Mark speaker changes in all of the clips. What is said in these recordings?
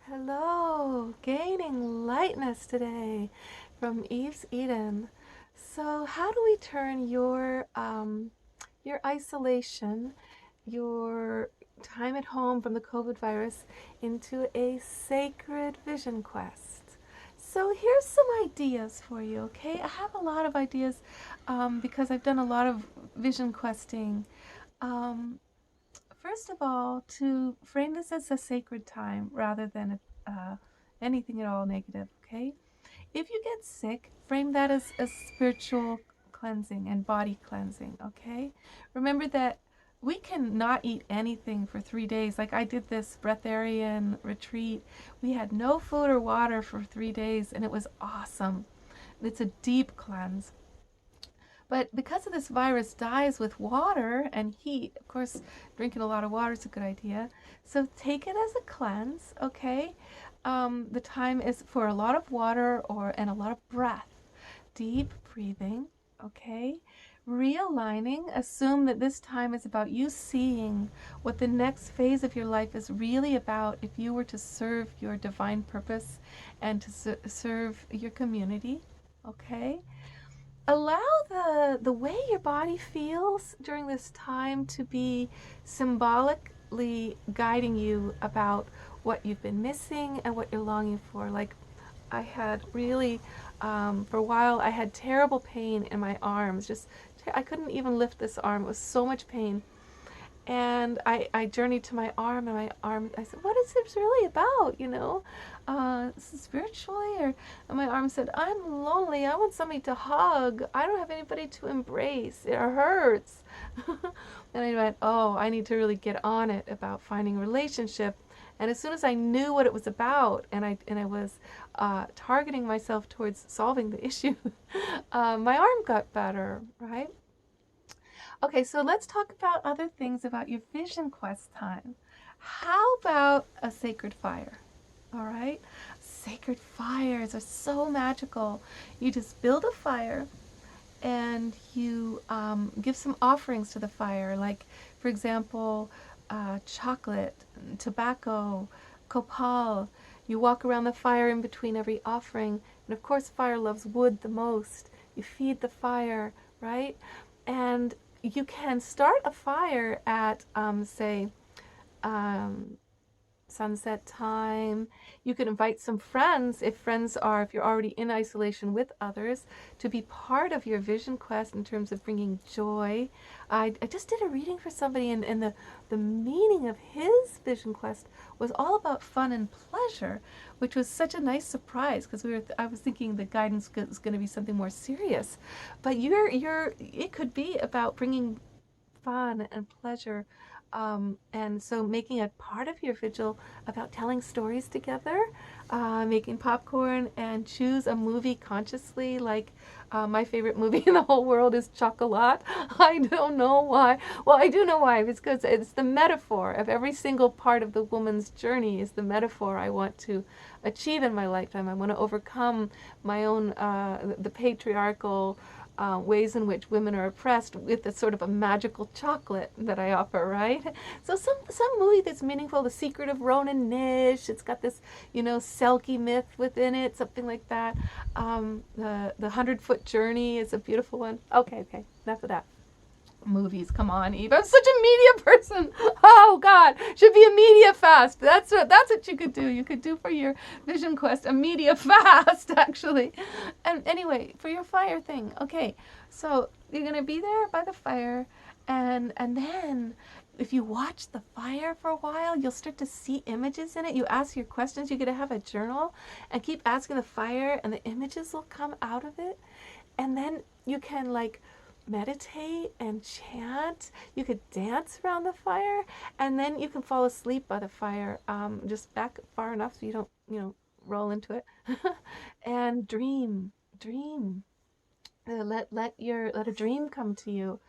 Speaker 1: Hello, gaining lightness today from Eve's Eden. So, how do we turn your isolation, your time at home from the COVID virus into a sacred vision quest? So, here's some ideas for you, okay? I have a lot of ideas because I've done a lot of vision questing. Um, First of all, to frame this as a sacred time rather than anything at all negative, okay? If you get sick, frame that as a spiritual cleansing and body cleansing, okay? Remember that we can not eat anything for 3 days. Like I did this breatharian retreat. We had no food or water for 3 days, and it was awesome. It's a deep cleanse. But because of this virus dies with water and heat, of course, drinking a lot of water is a good idea. So take it as a cleanse, okay? The time is for a lot of water and a lot of breath, deep breathing, okay? Realigning, assume that this time is about you seeing what the next phase of your life is really about if you were to serve your divine purpose and to serve your community, okay? Allow the way your body feels during this time to be symbolically guiding you about what you've been missing and what you're longing for. Like I had really, for a while, I had terrible pain in my arms. I couldn't even lift this arm. It was so much pain. And I journeyed to my arm, and my arm, I said, what is this really about, spiritually? And my arm said, I'm lonely. I want somebody to hug. I don't have anybody to embrace. It hurts. And I went, oh, I need to really get on it about finding a relationship. And as soon as I knew what it was about, and I was targeting myself towards solving the issue, my arm got better, right? Okay, so let's talk about other things about your vision quest time. How about a sacred fire? All right, sacred fires are so magical. You just build a fire and you give some offerings to the fire, like, for example, chocolate, tobacco, copal. You walk around the fire in between every offering. And of course, fire loves wood the most. You feed the fire, right? And you can start a fire at, say, um, sunset time. You could invite some friends, if you're already in isolation with others, to be part of your vision quest in terms of bringing joy. I just did a reading for somebody, and the meaning of his vision quest was all about fun and pleasure, which was such a nice surprise because I was thinking the guidance was going to be something more serious, but it could be about bringing fun and pleasure. And so making a part of your vigil about telling stories together, making popcorn, and choose a movie consciously. Like my favorite movie in the whole world is Chocolat. I don't know why. Well, I do know why. It's because it's the metaphor of every single part of the woman's journey is the metaphor I want to achieve in my lifetime. I want to overcome my own, the patriarchal ways in which women are oppressed with a sort of a magical chocolate that I offer, right? So some movie that's meaningful, The Secret of Ronan Nish. It's got this, Selkie myth within it, something like that. The 100-Foot Journey is a beautiful one. Okay, enough of that. Movies, come on, Eve. I'm such a media person. Oh God, should be a media fast. That's what you could do. You could do for your vision quest a media fast, actually. And anyway, for your fire thing, okay. So you're gonna be there by the fire, and then if you watch the fire for a while, you'll start to see images in it. You ask your questions. You're gonna have a journal, and keep asking the fire, and the images will come out of it, and then you can like meditate and chant. You could dance around the fire, and then you can fall asleep by the fire. Just back far enough so you don't, roll into it, and dream. Let a dream come to you.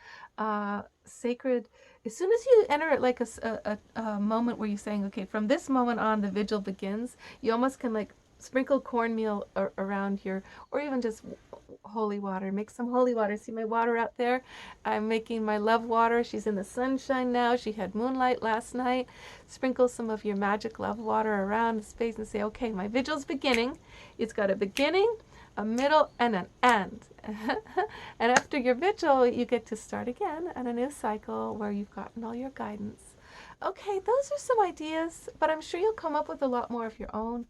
Speaker 1: Sacred. As soon as you enter like a moment where you're saying, okay, from this moment on, the vigil begins. You almost can like sprinkle cornmeal around your, or even just holy water. Make some holy water. See my water out there? I'm making my love water. She's in the sunshine now. She had moonlight last night. Sprinkle some of your magic love water around the space and say, okay, my vigil's beginning. It's got a beginning, a middle, and an end. And after your vigil, you get to start again at a new cycle where you've gotten all your guidance. Okay, those are some ideas, but I'm sure you'll come up with a lot more of your own.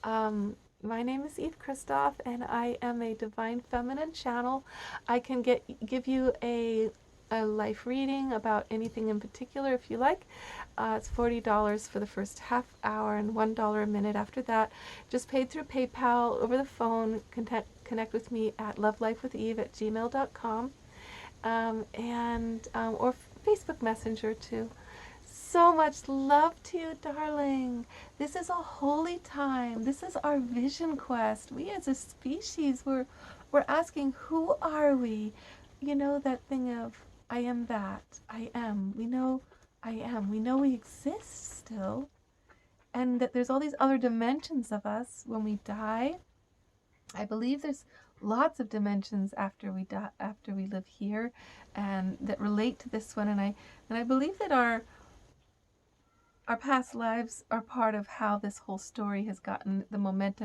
Speaker 1: Um, my name is Eve Christoph, and I am a Divine Feminine channel. I can give you a life reading about anything in particular if you like. It's $40 for the first half hour and $1 a minute after that. Just paid through PayPal over the phone. Connect with me at lovelifewitheve@gmail.com or Facebook Messenger too. So much love to you, darling. This is a holy time. This is our vision quest. We as a species, we're asking, who are we? You know that thing of, I am that. I am. We know I am. We know we exist still. And that there's all these other dimensions of us when we die. I believe there's lots of dimensions after we die, after we live here, and that relate to this one. And I believe that our past lives are part of how this whole story has gotten the momentum